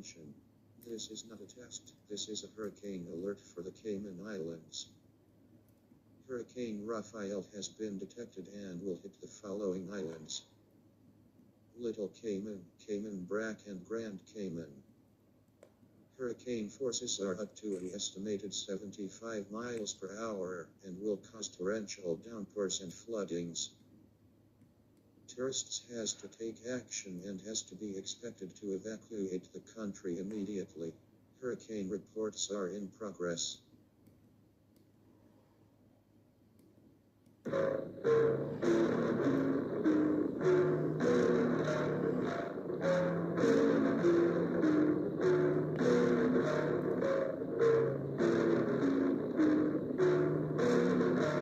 Attention. This is not a test, this is a hurricane alert for the Cayman Islands. Hurricane Rafael has been detected and will hit the following islands: Little Cayman, Cayman Brac and Grand Cayman. Hurricane forces are up to an estimated 75 miles per hour and will cause torrential downpours and floodings. Tourists has to take action and has to be expected to evacuate the country immediately. Hurricane reports are in progress.